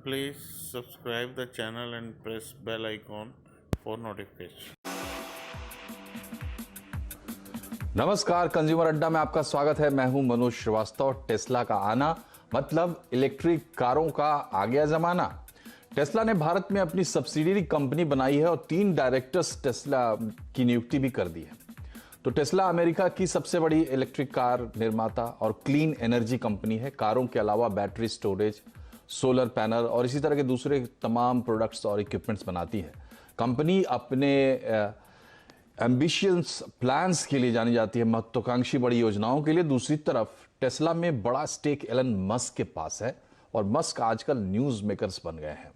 Please subscribe the channel and press bell icon for notification. नमस्कार, consumer अड्डा में आपका स्वागत है। मैं हूं मनोज श्रीवास्तव। टेस्ला का आना मतलब इलेक्ट्रिक कारों का आ गया जमाना। टेस्ला ने भारत में अपनी सब्सिडियरी कंपनी बनाई है और 3 डायरेक्टर्स टेस्ला की नियुक्ति भी कर दी है। तो टेस्ला अमेरिका की सबसे बड़ी इलेक्ट्रिक कार निर्माता और क्लीन एनर्जी कंपनी है। कारों के अलावा बैटरी स्टोरेज, सोलर पैनल और इसी तरह के दूसरे तमाम प्रोडक्ट्स और इक्विपमेंट्स बनाती है। कंपनी अपने एम्बिशियस प्लान्स के लिए जानी जाती है, महत्वाकांक्षी बड़ी योजनाओं के लिए। दूसरी तरफ टेस्ला में बड़ा स्टेक एलन मस्क के पास है और मस्क आजकल न्यूज मेकर्स बन गए हैं।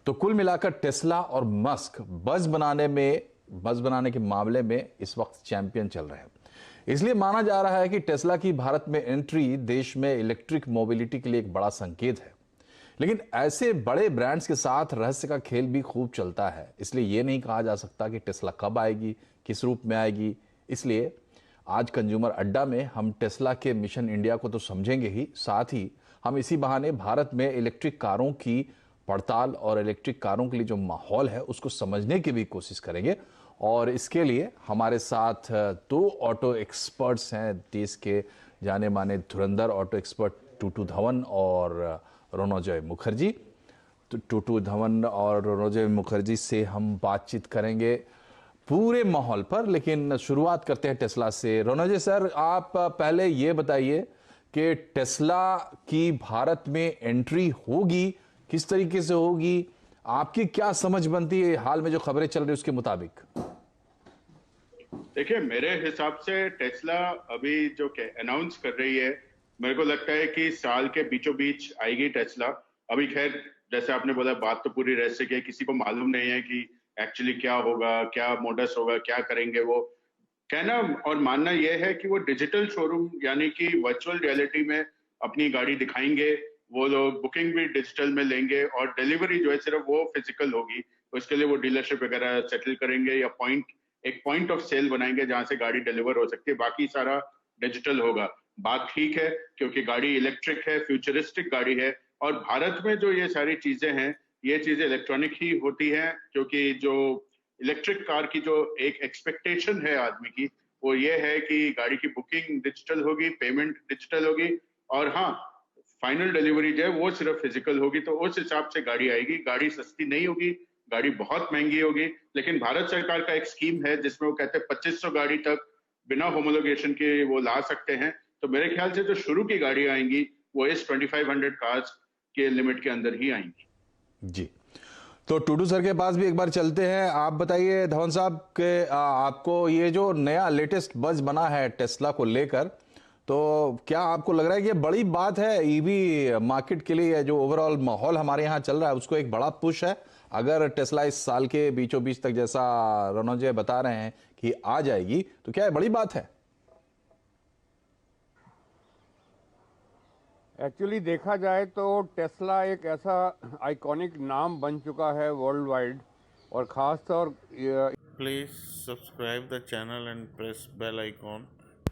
तो कुल मिलाकर टेस्ला और मस्क बज बनाने के मामले में इस वक्त चैंपियन चल रहे हैं। इसलिए माना जा रहा है कि टेस्ला की भारत में एंट्री देश में इलेक्ट्रिक मोबिलिटी के लिए एक बड़ा संकेत है। लेकिन ऐसे बड़े ब्रांड्स के साथ रहस्य का खेल भी खूब चलता है, इसलिए यह नहीं कहा जा सकता कि टेस्ला कब आएगी, किस रूप में आएगी। इसलिए आज कंज्यूमर अड्डा में हम टेस्ला के मिशन इंडिया को तो समझेंगे ही, साथ ही हम इसी बहाने भारत में इलेक्ट्रिक कारों की पड़ताल और इलेक्ट्रिक कारों के लिए जो माहौल है उसको समझने की भी कोशिश करेंगे। और इसके लिए हमारे साथ 2 ऑटो एक्सपर्ट्स हैं, देश के जाने माने धुरंधर ऑटो एक्सपर्ट टूटू धवन और रोनोजय मुखर्जी। तो टूटू धवन और रोनोजय मुखर्जी से हम बातचीत करेंगे पूरे माहौल पर, लेकिन शुरुआत करते हैं टेस्ला से। रोनोजय सर, आप पहले ये बताइए कि टेस्ला की भारत में एंट्री होगी, किस तरीके से होगी, आपकी क्या समझ बनती है हाल में जो खबरें चल रही उसके मुताबिक? देखिए, मेरे हिसाब से टेस्ला अभी जो अनाउंस कर रही है, मेरे को लगता है कि साल के बीचों बीच आएगी टेस्ला। अभी खैर, जैसे आपने बोला, बात तो पूरी रहस्य की है, किसी को मालूम नहीं है कि एक्चुअली क्या होगा, क्या मोडस होगा, क्या करेंगे। वो कहना और मानना यह है कि वो डिजिटल शोरूम यानी कि वर्चुअल रियलिटी में अपनी गाड़ी दिखाएंगे। वो लोग बुकिंग भी डिजिटल में लेंगे और डिलीवरी जो है सिर्फ वो फिजिकल होगी। उसके लिए वो डीलरशिप वगैरह सेटल करेंगे या एक पॉइंट ऑफ सेल बनाएंगे जहां से गाड़ी डिलीवर हो सकती है। बाकी सारा डिजिटल होगा। बात ठीक है, क्योंकि गाड़ी इलेक्ट्रिक है, फ्यूचरिस्टिक गाड़ी है। और भारत में जो ये सारी चीजें हैं, ये चीजें इलेक्ट्रॉनिक ही होती हैं, क्योंकि जो इलेक्ट्रिक कार की जो एक एक्सपेक्टेशन है आदमी की, वो ये है कि गाड़ी की बुकिंग डिजिटल होगी, पेमेंट डिजिटल होगी, और हाँ, फाइनल डिलीवरी जो है वो सिर्फ फिजिकल होगी। तो उस हिसाब से गाड़ी आएगी। गाड़ी सस्ती नहीं होगी, गाड़ी बहुत महंगी होगी। लेकिन भारत सरकार का एक स्कीम है जिसमें वो कहते हैं 2500 गाड़ी तक बिना होमोलोगेशन के वो ला सकते हैं। तो मेरे ख्याल से जो शुरू की गाड़ी आएंगी वो इस 2500 कार्स के लिमिट के अंदर ही आएंगी। जी, तो टूटू सर के पास भी एक बार चलते हैं। आप बताइए धवन साहब के आपको ये जो नया लेटेस्ट बज बना है टेस्ला को लेकर, तो क्या आपको लग रहा है कि ये बड़ी बात है ईवी मार्केट के लिए? जो ओवरऑल माहौल हमारे यहाँ चल रहा है उसको एक बड़ा पुश है अगर टेस्ला इस साल के बीचों बीच तक, जैसा रोनोजय बता रहे हैं कि आ जाएगी, तो क्या ये बड़ी बात है? एक्चुअली देखा जाए तो टेस्ला एक ऐसा आइकॉनिक नाम बन चुका है वर्ल्ड वाइड, और ख़ास तौर Please subscribe the channel and press bell icon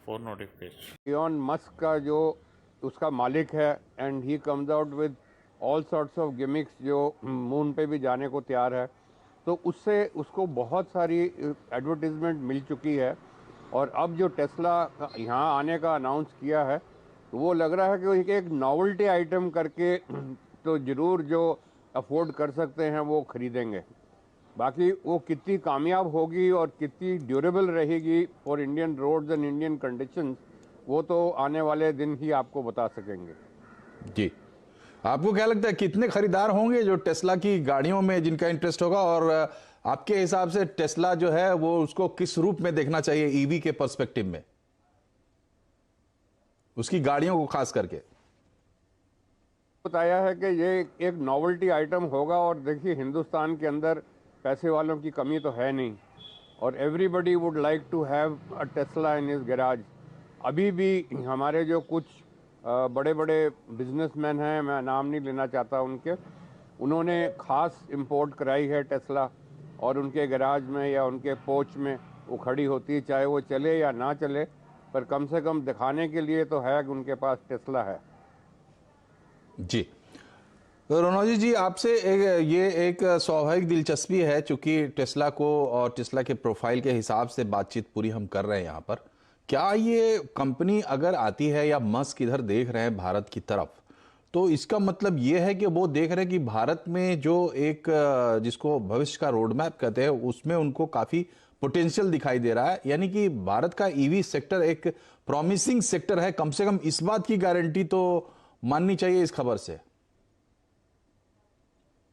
for notification. Elon Musk का जो उसका मालिक है, and he comes out with all sorts of gimmicks, जो मून पे भी जाने को तैयार है। तो उससे उसको बहुत सारी एडवर्टीजमेंट मिल चुकी है। और अब जो टेस्ला यहाँ आने का अनाउंस किया है, तो वो लग रहा है कि एक नॉवेल्टी आइटम करके तो ज़रूर जो अफोर्ड कर सकते हैं वो ख़रीदेंगे। बाकी वो कितनी कामयाब होगी और कितनी ड्यूरेबल रहेगी for Indian roads and Indian conditions, वो तो आने वाले दिन ही आपको बता सकेंगे। जी, आपको क्या लगता है कितने खरीदार होंगे जो टेस्ला की गाड़ियों में जिनका इंटरेस्ट होगा? और आपके हिसाब से टेस्ला जो है वो उसको किस रूप में देखना चाहिए ईवी के पर्सपेक्टिव में, उसकी गाड़ियों को खास करके? बताया है कि ये एक नॉवेल्टी आइटम होगा। और देखिए, हिंदुस्तान के अंदर पैसे वालों की कमी तो है नहीं, और everybody would like to have a Tesla in his garage. अभी भी हमारे जो कुछ बड़े बड़े बिजनेसमैन हैं, मैं नाम नहीं लेना चाहता उनके, उन्होंने ख़ास इंपोर्ट कराई है टेस्ला, और उनके गैराज में या उनके पोच में वो खड़ी होती है, चाहे वो चले या ना चले, पर कम से कम दिखाने के लिए तो है कि उनके पास टेस्ला है। जी, रोनोजी जी, आपसे ये एक स्वाभाविक दिलचस्पी है, चूंकि टेस्ला को और टेस्ला के प्रोफाइल के हिसाब से बातचीत पूरी हम कर रहे हैं यहाँ पर। क्या ये कंपनी अगर आती है या मस्क इधर देख रहे हैं भारत की तरफ, तो इसका मतलब ये है कि वो देख रहे हैं कि भारत में जो एक जिसको भविष्य का रोड मैप कहते हैं, उसमें उनको काफी पोटेंशियल दिखाई दे रहा है, यानी कि भारत का ईवी सेक्टर एक प्रॉमिसिंग सेक्टर है। कम से कम इस बात की गारंटी तो माननी चाहिए इस खबर से।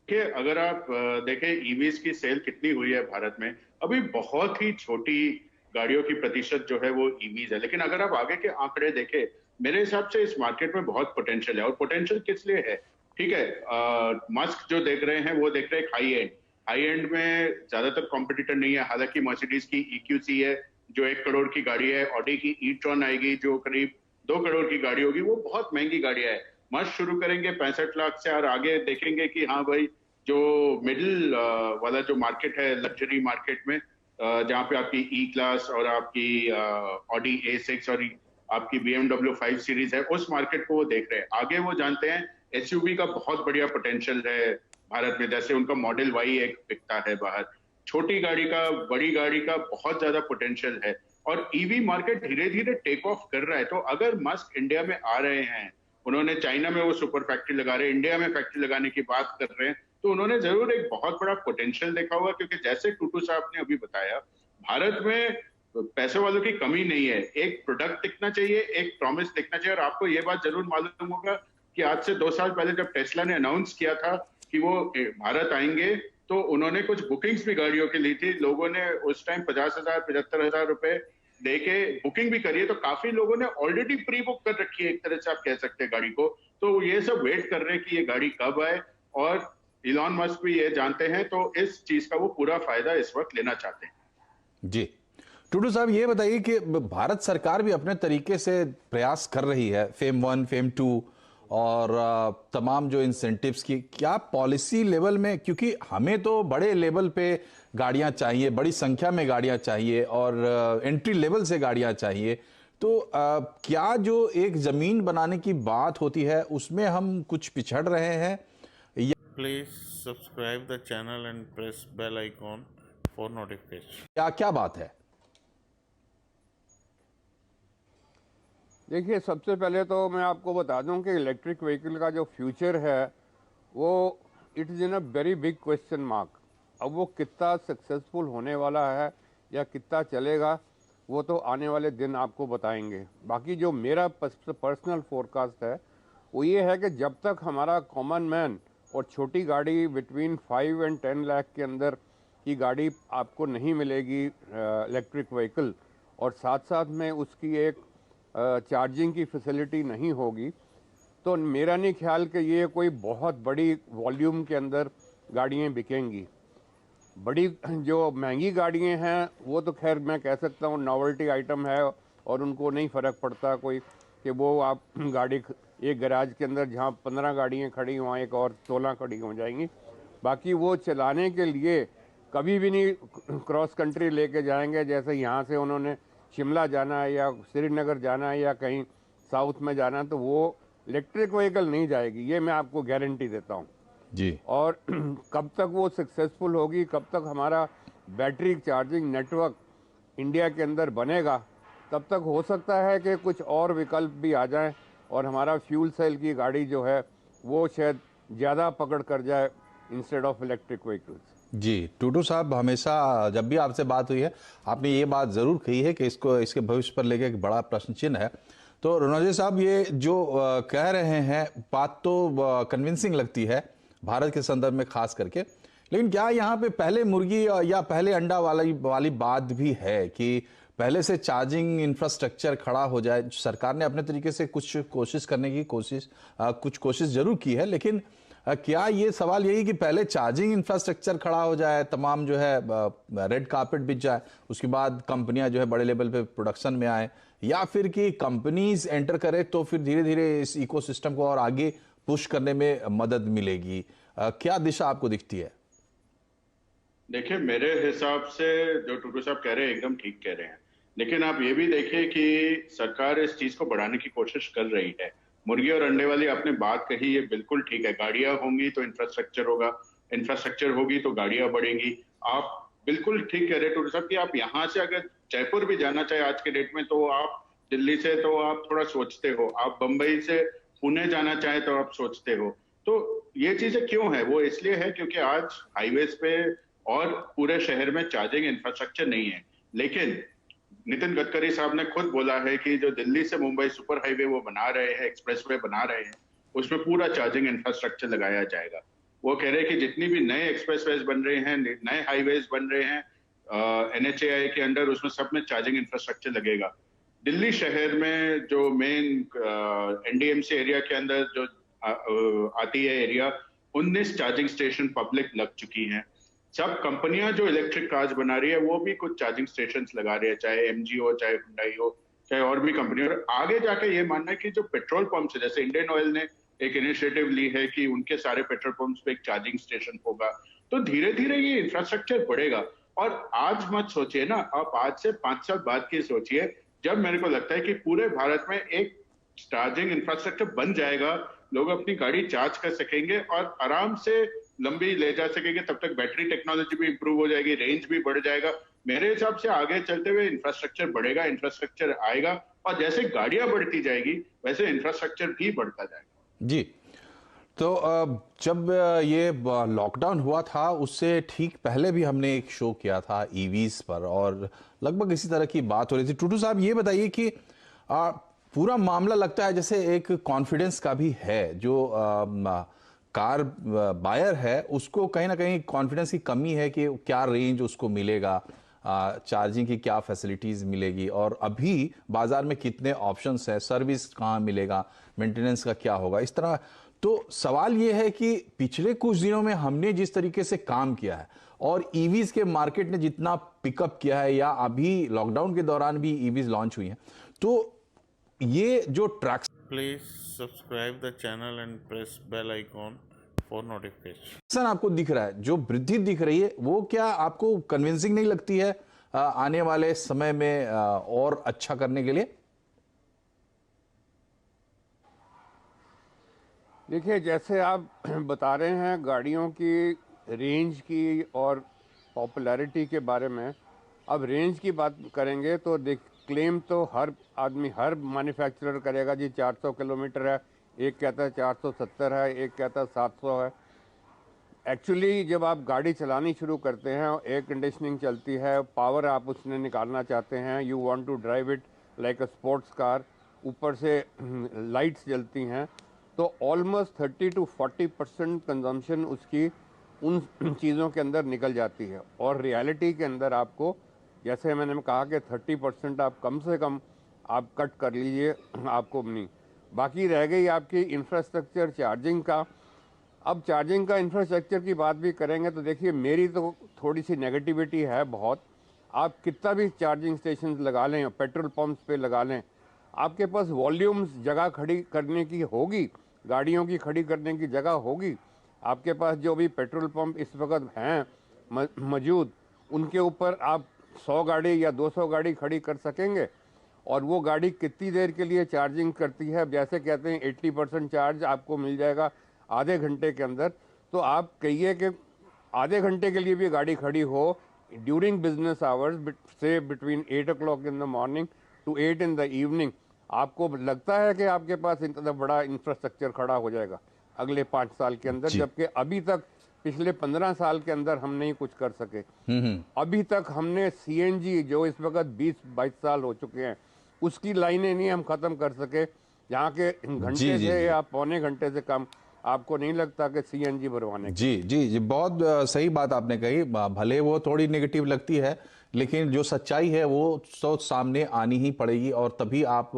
देखिए, अगर आप देखें ईवीज की सेल कितनी हुई है भारत में, अभी बहुत ही छोटी गाड़ियों की प्रतिशत जो है वो ईवीज है। लेकिन अगर आप आगे के आंकड़े देखें, मेरे हिसाब से इस मार्केट में बहुत पोटेंशियल है। और पोटेंशियल किस लिए है? ठीक है, मस्क जो देख रहे हैं वो देख रहे हैं हाई एंड में ज्यादातर कॉम्पिटिटर नहीं है। हालांकि मर्सिडीज की EQC है जो 1 करोड़ की गाड़ी है, ऑडी की ई-ट्रॉन आएगी जो करीब 2 करोड़ की गाड़ी होगी, वो बहुत महंगी गाड़ियां है। मस्त शुरू करेंगे 65 लाख से और आगे देखेंगे कि हाँ भाई, जो मिडिल वाला जो मार्केट है लग्जरी मार्केट में, जहाँ पे आपकी E क्लास और आपकी ऑडी A6 और आपकी BMW 5 सीरीज है, उस मार्केट को वो देख रहे हैं। आगे वो जानते हैं SUV का बहुत बढ़िया पोटेंशियल है भारत में, जैसे उनका मॉडल Y एक बिकता है बाहर। छोटी गाड़ी का, बड़ी गाड़ी का बहुत ज्यादा पोटेंशियल है और ईवी मार्केट धीरे धीरे टेक ऑफ कर रहा है। तो अगर मस्क इंडिया में आ रहे हैं, उन्होंने चाइना में वो सुपर फैक्ट्री लगा रहे हैं, इंडिया में फैक्ट्री लगाने की बात कर रहे हैं, तो उन्होंने जरूर एक बहुत बड़ा पोटेंशियल देखा होगा। क्योंकि जैसे टूटू साहब ने अभी बताया, भारत में पैसे वालों की कमी नहीं है। एक प्रोडक्ट दिखना चाहिए, एक प्रॉमिस दिखना चाहिए। और आपको ये बात जरूर मालूम होगा कि आज से 2 साल पहले जब टेस्ला ने अनाउंस किया था कि वो भारत आएंगे, तो उन्होंने कुछ बुकिंग्स भी गाड़ियों की ली थी। लोगों ने उस टाइम 50,000 75,000 रुपए देके बुकिंग भी करी है। तो काफी लोगों ने ऑलरेडी प्री बुक कर रखी है, एक तरह से आप कह सकते हैं गाड़ी को। तो ये सब वेट कर रहे हैं कि ये गाड़ी कब आए, और इलॉन मस्क भी ये जानते हैं, तो इस चीज का वो पूरा फायदा इस वक्त लेना चाहते हैं। जी, टूडू साहब, ये बताइए कि भारत सरकार भी अपने तरीके से प्रयास कर रही है, फेम 1 फेम 2 और तमाम जो इंसेंटिव्स की, क्या पॉलिसी लेवल में, क्योंकि हमें तो बड़े लेवल पे गाड़ियां चाहिए, बड़ी संख्या में गाड़ियां चाहिए और एंट्री लेवल से गाड़ियां चाहिए, तो क्या जो एक जमीन बनाने की बात होती है उसमें हम कुछ पिछड़ रहे हैं? Please subscribe the channel and press bell icon for notification. क्या क्या बात है? देखिए, सबसे पहले तो मैं आपको बता दूं कि इलेक्ट्रिक व्हीकल का जो फ्यूचर है वो it is in a very big question mark. अब वो कितना सक्सेसफुल होने वाला है या कितना चलेगा, वो तो आने वाले दिन आपको बताएंगे। बाकी जो मेरा पर्सनल फोरकास्ट है वो ये है कि जब तक हमारा कॉमन मैन और छोटी गाड़ी बिटवीन 5 और 10 लाख के अंदर की गाड़ी आपको नहीं मिलेगी इलेक्ट्रिक व्हीकल, और साथ साथ में उसकी एक चार्जिंग की फैसिलिटी नहीं होगी, तो मेरा नहीं ख्याल कि ये कोई बहुत बड़ी वॉल्यूम के अंदर गाड़ियाँ बिकेंगी। बड़ी जो महंगी गाड़ियाँ हैं वो तो खैर मैं कह सकता हूँ नॉवेल्टी आइटम है और उनको नहीं फ़र्क पड़ता कोई कि वो आप गाड़ी एक गैराज के अंदर जहाँ 15 गाड़ियाँ खड़ी वहाँ एक और 16 खड़ी हो जाएंगी। बाकी वो चलाने के लिए कभी भी नहीं क्रॉस कंट्री लेके जाएंगे। जैसे यहाँ से उन्होंने शिमला जाना है या श्रीनगर जाना है या कहीं साउथ में जाना है, तो वो इलेक्ट्रिक व्हीकल नहीं जाएगी, ये मैं आपको गारंटी देता हूँ जी। और कब तक वो सक्सेसफुल होगी, कब तक हमारा बैटरी चार्जिंग नेटवर्क इंडिया के अंदर बनेगा, तब तक हो सकता है कि कुछ और विकल्प भी आ जाएं और हमारा फ्यूल सेल की गाड़ी जो है वो शायद ज़्यादा पकड़ कर जाए इंस्टेड ऑफ इलेक्ट्रिक व्हीकल्स। जी, टूटू साहब, हमेशा जब भी आपसे बात हुई है आपने ये बात ज़रूर कही है कि इसके भविष्य पर लेके एक बड़ा प्रश्न चिन्ह है। तो रोनोजी साहब, ये जो कह रहे हैं बात तो कन्विंसिंग लगती है भारत के संदर्भ में खास करके, लेकिन क्या यहाँ पे पहले मुर्गी या पहले अंडा वाली बात भी है कि पहले से चार्जिंग इंफ्रास्ट्रक्चर खड़ा हो जाए? सरकार ने अपने तरीके से कुछ कोशिश करने की कुछ कोशिश जरूर की है, लेकिन क्या ये सवाल यही कि पहले चार्जिंग इंफ्रास्ट्रक्चर खड़ा हो जाए, तमाम जो है रेड कार्पेट बिछ जाए, उसके बाद कंपनियां जो है बड़े लेवल पे प्रोडक्शन में आए, या फिर कि कंपनीज एंटर करे तो फिर धीरे धीरे इस इकोसिस्टम को और आगे पुश करने में मदद मिलेगी? क्या दिशा आपको दिखती है? देखिए, मेरे हिसाब से जो टूटू साहब कह रहे हैं एकदम ठीक कह रहे हैं, लेकिन आप ये भी देखिए कि सरकार इस चीज को बढ़ाने की कोशिश कर रही है। मुर्गी और अंडे वाली आपने बात कही, ये बिल्कुल ठीक है। गाड़ियां होंगी तो इंफ्रास्ट्रक्चर होगा, इंफ्रास्ट्रक्चर होगी तो गाड़ियां बढ़ेंगी। आप बिल्कुल ठीक कह रहे टूडू साहब कि आप यहाँ से अगर जयपुर भी जाना चाहे आज के डेट में, तो आप दिल्ली से तो आप थोड़ा सोचते हो, आप बंबई से पुणे जाना चाहे तो आप सोचते हो। तो ये चीजें क्यों है? वो इसलिए है क्योंकि आज हाईवेज पे और पूरे शहर में चार्जिंग इंफ्रास्ट्रक्चर नहीं है। लेकिन नितिन गडकरी साहब ने खुद बोला है कि जो दिल्ली से मुंबई सुपर हाईवे वो बना रहे हैं, एक्सप्रेसवे बना रहे हैं, उसमें पूरा चार्जिंग इंफ्रास्ट्रक्चर लगाया जाएगा। वो कह रहे हैं कि जितनी भी नए एक्सप्रेसवेज बन रहे हैं, नए हाईवेज बन रहे हैं NHAI के अंडर, उसमें सब में चार्जिंग इंफ्रास्ट्रक्चर लगेगा। दिल्ली शहर में जो मेन NDMC एरिया के अंदर जो आती है एरिया, 19 चार्जिंग स्टेशन पब्लिक लग चुकी हैं। सब कंपनियां जो इलेक्ट्रिक कार्स बना रही है वो भी कुछ चार्जिंग स्टेशन लगा रही है, चाहे MG हो, चाहे Hyundai हो, चाहे और भी कंपनी। और आगे जाके ये मानना है कि जो पेट्रोल पंप्स है, जैसे इंडियन ऑयल ने एक इनिशिएटिव ली है कि उनके सारे पेट्रोल पंप्स पे एक चार्जिंग स्टेशन होगा, तो धीरे धीरे ये इंफ्रास्ट्रक्चर बढ़ेगा। और आज मत सोचिए ना, आप आज से 5 साल बाद की सोचिए, जब मेरे को लगता है कि पूरे भारत में एक चार्जिंग इंफ्रास्ट्रक्चर बन जाएगा, लोग अपनी गाड़ी चार्ज कर सकेंगे और आराम से लंबी ले जा सकेंगे। तब तक बैटरी टेक्नोलॉजी भी इंप्रूव हो जाएगी, रेंज भी बढ़ जाएगा। मेरे हिसाब से आगे चलते हुए इंफ्रास्ट्रक्चर बढ़ेगा, इंफ्रास्ट्रक्चर आएगा, और जैसे गाड़ियां बढ़ती जाएगी वैसे इंफ्रास्ट्रक्चर भी बढ़ता जाएगा। जी, तो जब ये लॉकडाउन हुआ था उससे ठीक पहले भी हमने एक शो किया था ईवीज पर, और लगभग इसी तरह की बात हो रही थी। टूटू साहब, ये बताइए कि पूरा मामला लगता है जैसे एक कॉन्फिडेंस का भी है। जो कार बायर है उसको कहीं ना कहीं कॉन्फिडेंस की कमी है कि क्या रेंज उसको मिलेगा, चार्जिंग की क्या फैसिलिटीज़ मिलेगी, और अभी बाजार में कितने ऑप्शंस है, सर्विस कहाँ मिलेगा, मेंटेनेंस का क्या होगा, इस तरह। तो सवाल ये है कि पिछले कुछ दिनों में हमने जिस तरीके से काम किया है और ईवीज के मार्केट ने जितना पिकअप किया है, या अभी लॉकडाउन के दौरान भी ईवीज लॉन्च हुई हैं, तो ये जो tracks. Please subscribe the channel and press bell icon for notification. आपको दिख रहा है, जो वृद्धि दिख रही है, वो क्या आपको कन्विंसिंग नहीं लगती है आने वाले समय में और अच्छा करने के लिए? देखिए, जैसे आप बता रहे हैं गाड़ियों की रेंज की और पॉपुलैरिटी के बारे में, अब रेंज की बात करेंगे तो क्लेम तो हर आदमी, हर मैन्युफैक्चरर करेगा जी 400 किलोमीटर है, एक कहता है 470 है, एक कहता है 700 है। एक्चुअली जब आप गाड़ी चलानी शुरू करते हैं, एयर कंडीशनिंग चलती है, पावर आप उसने निकालना चाहते हैं, you want to drive it like a sports car, ऊपर से लाइट्स जलती हैं, तो ऑलमोस्ट 30 to 40% कंजम्पशन उसकी उन चीज़ों के अंदर निकल जाती है। और रियलिटी के अंदर आपको, जैसे मैंने कहा कि 30% आप कम से कम आप कट कर लीजिए, आपको नहीं, बाकी रह गई आपकी इंफ्रास्ट्रक्चर चार्जिंग का। अब चार्जिंग का इंफ्रास्ट्रक्चर की बात भी करेंगे तो देखिए, मेरी तो थोड़ी सी नेगेटिविटी है बहुत। आप कितना भी चार्जिंग स्टेशन लगा लें, पेट्रोल पंप्स पे लगा लें, आपके पास वॉल्यूम्स जगह खड़ी करने की होगी, गाड़ियों की खड़ी करने की जगह होगी। आपके पास जो भी पेट्रोल पंप इस वक्त हैं मौजूद, उनके ऊपर आप 100 गाड़ी या 200 गाड़ी खड़ी कर सकेंगे, और वो गाड़ी कितनी देर के लिए चार्जिंग करती है? जैसे कहते हैं 80% चार्ज आपको मिल जाएगा आधे घंटे के अंदर। तो आप कहिए कि आधे घंटे के लिए भी गाड़ी खड़ी हो during business hours, say between 8 o'clock in the morning to 8 in the evening, आपको लगता है कि आपके पास इतना बड़ा इंफ्रास्ट्रक्चर खड़ा हो जाएगा अगले 5 साल के अंदर? जबकि अभी तक पिछले 15 साल के अंदर हम नहीं कुछ कर सके। अभी तक हमने CNG, जो इस वक्त 20-22 साल हो चुके हैं, उसकी लाइनें नहीं हम खत्म कर सके। यहाँ के घंटे से या पौने घंटे से कम आपको नहीं लगता कि CNG भरवाने? जी जी जी, बहुत सही बात आपने कही। भले वो थोड़ी नेगेटिव लगती है, लेकिन जो सच्चाई है वो तो सामने आनी ही पड़ेगी, और तभी आप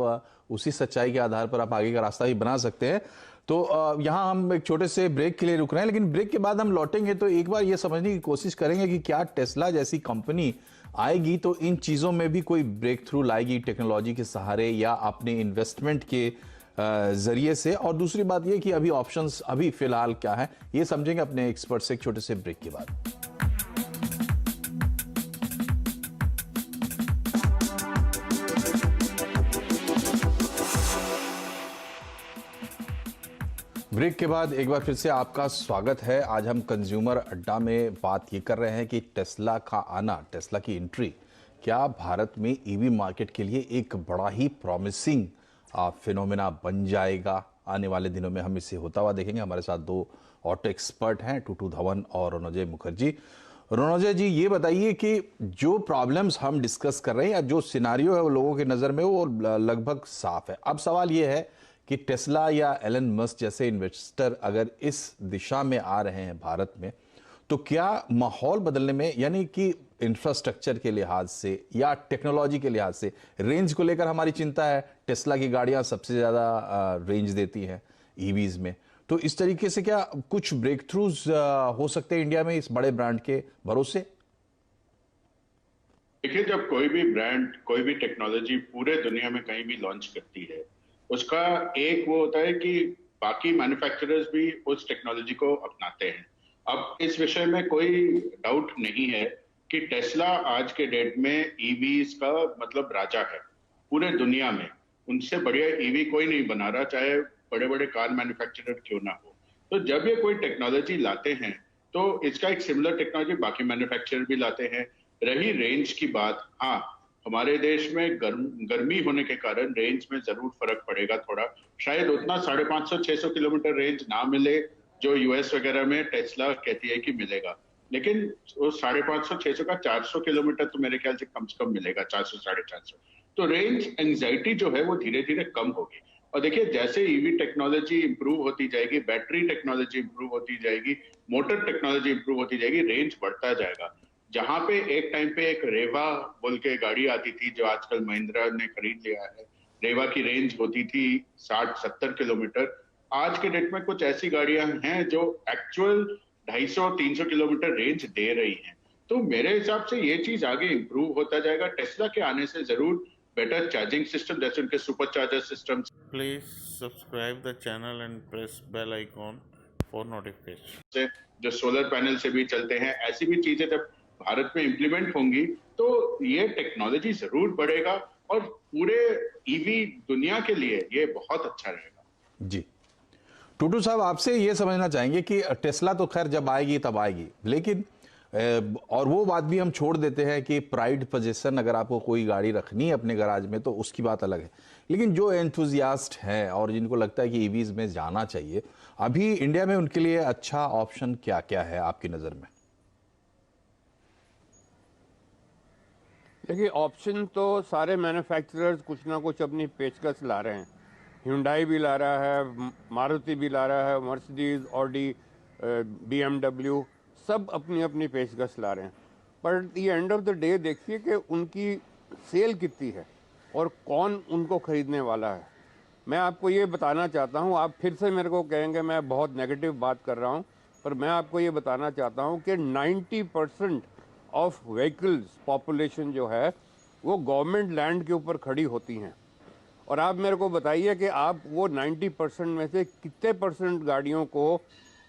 उसी सच्चाई के आधार पर आप आगे का रास्ता ही बना सकते हैं। तो यहाँ हम एक छोटे से ब्रेक के लिए रुक रहे हैं, लेकिन ब्रेक के बाद हम लौटेंगे तो एक बार ये समझने की कोशिश करेंगे कि क्या टेस्ला जैसी कंपनी आएगी तो इन चीज़ों में भी कोई ब्रेक थ्रू लाएगी टेक्नोलॉजी के सहारे या अपने इन्वेस्टमेंट के जरिए से। और दूसरी बात ये कि अभी ऑप्शंस अभी फिलहाल क्या है, ये समझेंगे अपने एक्सपर्ट से एक छोटे से ब्रेक के बाद। ब्रेक के बाद एक बार फिर से आपका स्वागत है। आज हम कंज्यूमर अड्डा में बात ये कर रहे हैं कि टेस्ला का आना, टेस्ला की एंट्री क्या भारत में ईवी मार्केट के लिए एक बड़ा ही प्रॉमिसिंग फिनोमेना बन जाएगा। आने वाले दिनों में हम इसे होता हुआ देखेंगे। हमारे साथ दो ऑटो एक्सपर्ट हैं, टूटू धवन और रोनोजय मुखर्जी। रोनोजय जी, ये बताइए कि जो प्रॉब्लम्स हम डिस्कस कर रहे हैं या जो सिनारियो है वो लोगों की नज़र में वो लगभग साफ है। अब सवाल ये है कि टेस्ला या एलन मस्क जैसे इन्वेस्टर अगर इस दिशा में आ रहे हैं भारत में, तो क्या माहौल बदलने में, यानी कि इंफ्रास्ट्रक्चर के लिहाज से या टेक्नोलॉजी के लिहाज से, रेंज को लेकर हमारी चिंता है। टेस्ला की गाड़ियां सबसे ज़्यादा रेंज देती हैं ईवीज में, तो इस तरीके से क्या कुछ ब्रेक थ्रूज हो सकते हैं इंडिया में इस बड़े ब्रांड के भरोसे? देखिए, जब कोई भी ब्रांड, कोई भी टेक्नोलॉजी पूरे दुनिया में कहीं भी लॉन्च करती है, उसका एक वो होता है कि बाकी मैन्युफैक्चरर्स भी उस टेक्नोलॉजी को अपनाते हैं। अब इस विषय में कोई डाउट नहीं है कि टेस्ला आज के डेट में ईवीज का मतलब राजा है पूरे दुनिया में। उनसे बढ़िया ईवी कोई नहीं बना रहा, चाहे बड़े बड़े कार मैन्युफैक्चरर क्यों ना हो। तो जब ये कोई टेक्नोलॉजी लाते हैं तो इसका एक सिमिलर टेक्नोलॉजी बाकी मैन्युफैक्चरर भी लाते हैं। रही रेंज की बात, हाँ, हमारे देश में गर्मी होने के कारण रेंज में जरूर फर्क पड़ेगा थोड़ा। शायद उतना 550-600 किलोमीटर रेंज ना मिले जो यूएस वगैरह में टेस्ला कहती है कि मिलेगा, लेकिन वो 550-600 का 400 किलोमीटर तो मेरे ख्याल से कम मिलेगा, 400-450। तो रेंज एंजाइटी जो है वो धीरे धीरे कम होगी। और देखिए, जैसे ईवी टेक्नोलॉजी इंप्रूव होती जाएगी, बैटरी टेक्नोलॉजी इंप्रूव होती जाएगी, मोटर टेक्नोलॉजी इंप्रूव होती जाएगी, रेंज बढ़ता जाएगा। जहां पे एक टाइम पे एक रेवा बोल के गाड़ी आती थी जो आजकल महिंद्रा ने खरीद लिया है, रेवा की रेंज होती थी 60-70 किलोमीटर। आज के डेट में कुछ ऐसी गाड़ियां हैं जो एक्चुअल 250-300 किलोमीटर रेंज दे रही हैं। तो मेरे हिसाब से ये चीज आगे इंप्रूव होता जाएगा। टेस्ला के आने से जरूर बेटर चार्जिंग सिस्टम, जैसे उनके super charger system. Please subscribe the channel and press bell icon for notification. जो सोलर पैनल से भी चलते हैं, ऐसी भी चीजें जब भारत में इंप्लीमेंट होंगी तो ये टेक्नोलॉजी जरूर बढ़ेगा और पूरे ईवी दुनिया के लिए ये बहुत अच्छा रहेगा। जी, टूटू साहब, आपसे ये समझना चाहेंगे कि टेस्ला तो खैर जब आएगी तब आएगी, लेकिन और वो बात भी हम छोड़ देते हैं कि प्राइड पोजीशन, अगर आपको कोई गाड़ी रखनी है अपने गराज में तो उसकी बात अलग है, लेकिन जो एंथुजियास्ट हैं और जिनको लगता है कि ईवीज में जाना चाहिए, अभी इंडिया में उनके लिए अच्छा ऑप्शन क्या क्या है आपकी नज़र में? देखिए, ऑप्शन तो सारे मैन्युफैक्चरर्स कुछ ना कुछ अपनी पेशकश ला रहे हैं। Hyundai भी ला रहा है, मारुति भी ला रहा है, मर्सिडीज, ऑडी, BMW, सब अपनी अपनी पेशकश ला रहे हैं। पर ये एंड ऑफ द डे देखिए कि उनकी सेल कितनी है और कौन उनको खरीदने वाला है। मैं आपको ये बताना चाहता हूँ, आप फिर से मेरे को कहेंगे मैं बहुत नेगेटिव बात कर रहा हूँ, पर मैं आपको ये बताना चाहता हूँ कि 90% ऑफ व्हीकल्स पॉपुलेशन जो है वो गवर्नमेंट लैंड के ऊपर खड़ी होती हैं। और आप मेरे को बताइए कि आप वो 90% में से कितने परसेंट गाड़ियों को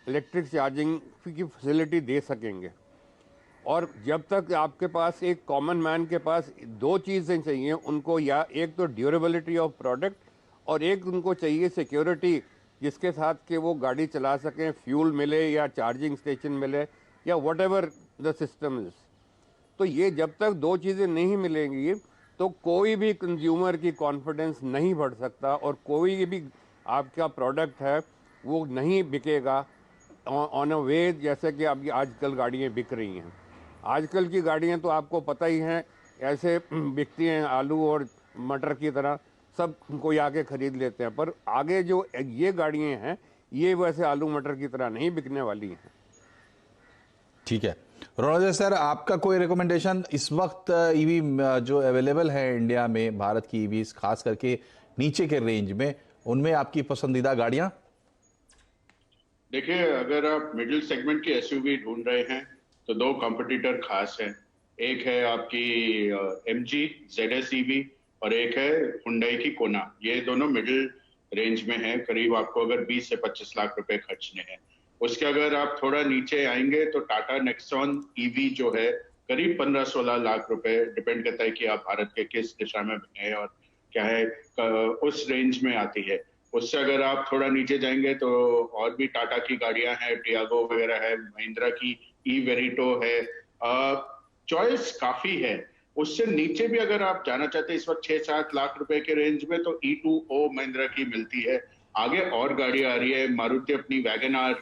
इलेक्ट्रिक चार्जिंग की फैसिलिटी दे सकेंगे। और जब तक आपके पास एक कॉमन मैन के पास दो चीज़ें चाहिए उनको, या एक तो ड्यूरेबिलिटी ऑफ प्रोडक्ट और एक उनको चाहिए सिक्योरिटी, जिसके साथ कि वो गाड़ी चला सकें, फ्यूल मिले या चार्जिंग स्टेशन मिले या what ever the system is. तो ये जब तक दो चीज़ें नहीं मिलेंगी तो कोई भी कंज्यूमर की कॉन्फिडेंस नहीं बढ़ सकता और कोई भी आपका प्रोडक्ट है वो नहीं बिकेगा ऑन अ वे जैसे कि आपकी आजकल गाड़ियाँ बिक रही हैं। आजकल की गाड़ियाँ तो आपको पता ही हैं, ऐसे बिकती हैं आलू और मटर की तरह, सब कोई आके खरीद लेते हैं। पर आगे जो ये गाड़ियाँ हैं ये वैसे आलू मटर की तरह नहीं बिकने वाली हैं। ठीक है, रोनोजय सर, आपका कोई रिकमेंडेशन इस वक्त ईवी जो अवेलेबल है इंडिया में, भारत की ईवीज खास करके नीचे के रेंज में, उनमें आपकी पसंदीदा गाड़ियां? देखिए, अगर आप मिडिल सेगमेंट की एसयूवी ढूंढ रहे हैं तो दो कॉम्पिटिटर खास हैं। एक है आपकी MG ZS EV और एक है Hyundai की Kona। ये दोनों मिडिल रेंज में है, करीब आपको अगर 20 से 25 लाख रुपए खर्चने हैं। उसके अगर आप थोड़ा नीचे आएंगे तो टाटा नेक्सॉन EV जो है करीब 15-16 लाख रुपए, डिपेंड करता है कि आप भारत के किस दिशा में हैं और क्या है, उस रेंज में आती है। उससे अगर आप थोड़ा नीचे जाएंगे तो और भी टाटा की गाड़ियां हैं, टियागो वगैरह है, महिंद्रा की ई वेरिटो है, चॉइस काफी है। उससे नीचे भी अगर आप जाना चाहते हैं इस वक्त 6-7 लाख रुपए के रेंज में, तो E2O महिंद्रा की मिलती है। आगे और गाड़ियां आ रही है, मारुति अपनी वैगन आर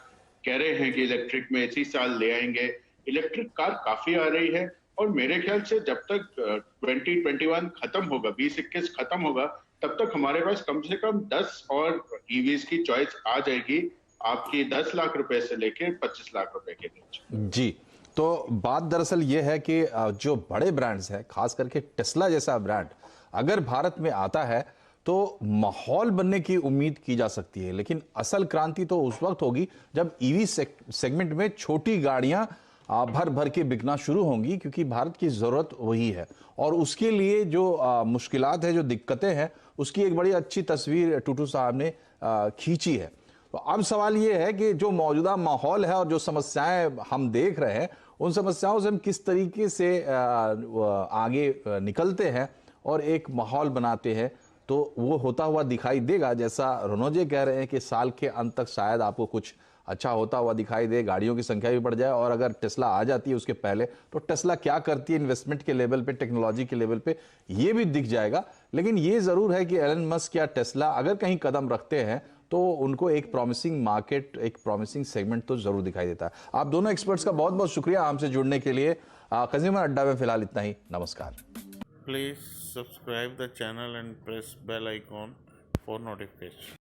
कह रहे हैं कि इलेक्ट्रिक में इसी साल ले आएंगे। इलेक्ट्रिक कार काफी आ रही है, और मेरे ख्याल से जब तक 2021 खत्म होगा, 2021 खत्म होगा, तब तक हमारे पास कम से कम 10 और ईवीज की चॉइस आ जाएगी, आपकी 10 लाख रुपए से लेके 25 लाख रुपए के बीच। जी, तो बात दरअसल ये है कि जो बड़े ब्रांड्स हैं, खास करके टेस्ला जैसा ब्रांड अगर भारत में आता है तो माहौल बनने की उम्मीद की जा सकती है, लेकिन असल क्रांति तो उस वक्त होगी जब ईवी सेगमेंट में छोटी गाड़ियां भर भर के बिकना शुरू होंगी, क्योंकि भारत की जरूरत वही है। और उसके लिए जो मुश्किलात है, जो दिक्कतें हैं, उसकी एक बड़ी अच्छी तस्वीर टूटू साहब ने खींची है। तो अब सवाल ये है कि जो मौजूदा माहौल है और जो समस्याएं हम देख रहे हैं, उन समस्याओं से हम किस तरीके से आगे निकलते हैं और एक माहौल बनाते हैं, तो वो होता हुआ दिखाई देगा। जैसा रोनोजे कह रहे हैं कि साल के अंत तक शायद आपको कुछ अच्छा होता हुआ दिखाई दे, गाड़ियों की संख्या भी बढ़ जाए, और अगर टेस्ला आ जाती है उसके पहले तो टेस्ला क्या करती है इन्वेस्टमेंट के लेवल पे, टेक्नोलॉजी के लेवल पे, ये भी दिख जाएगा। लेकिन ये जरूर है कि एलन मस्क या टेस्ला अगर कहीं कदम रखते हैं तो उनको एक प्रॉमिसिंग मार्केट, एक प्रॉमिसिंग सेगमेंट तो जरूर दिखाई देता है। आप दोनों एक्सपर्ट्स का बहुत बहुत शुक्रिया हमसे जुड़ने के लिए। कंज्यूमर अड्डा में फिलहाल इतना ही। नमस्कार। Please subscribe the channel and press bell icon for notification.